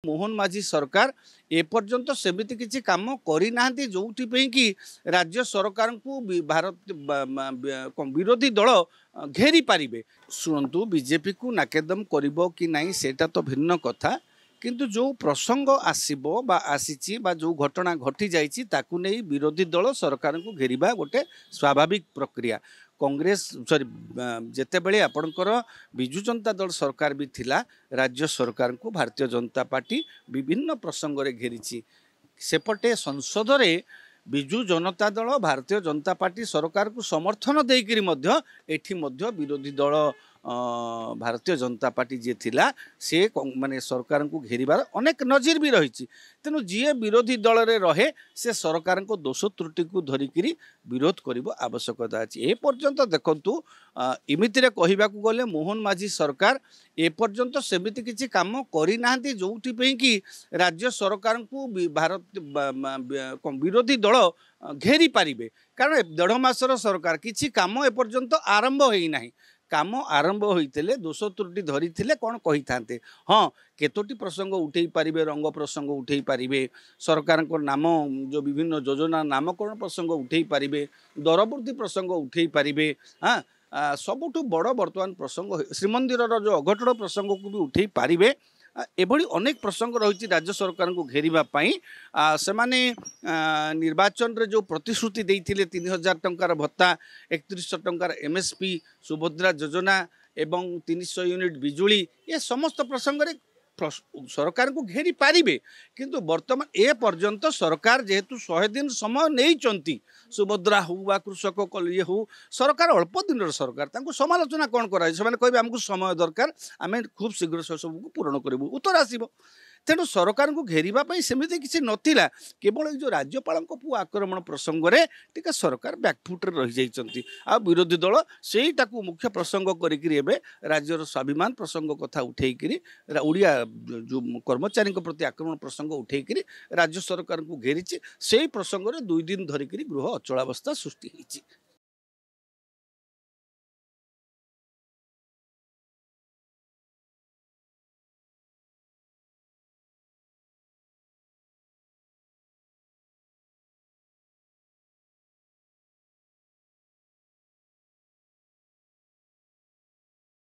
मोहन माझी सरकार एपर्यंत सेमिति किसी काम करना जो कि राज्य सरकार को भारत विरोधी दल घेरी पारे। शुणु बीजेपी को नाकेदम करिबो कि नहीं सेटा तो भिन्न कथा, किंतु जो प्रसंग आसीबो बा आसीची बा जो घटना घटी जाइछि ताकू नहीं विरोधी दल सरकार को घेरिबा गोटे स्वाभाविक प्रक्रिया। कांग्रेस सॉरी जेते बेले आपणकर विजु जनता दल सरकार भी थिला, राज्य सरकार को भारतीय जनता पार्टी विभिन्न प्रसंग रे घेरिछि। सेपटे संसद रे विजु जनता दल भारतीय जनता पार्टी सरकार को समर्थन देकरी मध्य एठी मध्य विरोधी दल भारतीय जनता पार्टी जी थिला से माने सरकार को घेरिबार अनेक नजीर भी रही। तेणु जी विरोधी दल रे रहे से सरकार को दोष त्रुटि को धरिकी विरोध करने आवश्यकता अच्छी। ए पर्यंत देखंतु इमिति रे कहबाकू गले मोहन माझी सरकार ए पर्यंत सेमिति किसी काम करना जो कि राज्य सरकार को भारत विरोधी दल घेरी पारे। कारण 1.5 मासर सरकार किसी काम एपर्यंत आरंभ होना, काम आरंभ होते दोष त्रुटि धरी कौन कही था। हाँ, केतोटी प्रसंग उठे पारे, रंग प्रसंग उठे पारे, सरकार को नाम जो विभिन्न योजना नामकरण प्रसंग उठे पारे, दर वृद्धि प्रसंग उठे पारे। हाँ, सबुठु बड़ बर्तमान प्रसंग श्रीमंदिर जो अघटन प्रसंग को भी उठे पारे। एभली अनेक प्रसंग रही राज्य सरकार को घेरिबा पई से माने निर्वाचन रे जो प्रतिश्रुति देइथिले 3000 टंकार भत्ता, 3100 टंकार एमएसपी, सुभद्रा योजना एवं 300 यूनिट बिजुली, ये समस्त प्रसंग रे सरकार को घेरी पारिबे। किंतु वर्तमान ए पर्यंत सरकार जेहेतु 100 दिन समय नहीं चंती, सुभद्रा हो बा कृषक कलिए हो, सरकार अल्प दिन सरकार तांको समालोचना कौन कराई से कहबे हमको समय दरकार, आम खूब शीघ्र से सब पूरण करूँ, उत्तर आसब। तेणु सरकार को घेरिबा पई सेमिति किसी नथिला, केवल जो राज्यपाल पु आक्रमण प्रसंग रे टिके सरकार बैकफुट रे रही जाइछंती। आ विरोधी दल सेटा को मुख्य प्रसंग करिकरी एबे राज्यर स्वाभिमान प्रसंग कथा उठेइकरी ओडिया जो कर्मचारी प्रति आक्रमण प्रसंग उठेइकरी राज्य सरकार को घेरिछि। सेही प्रसंग रे 2 दिन धरिकरी गृह अचलावस्था सृष्टि होइछि।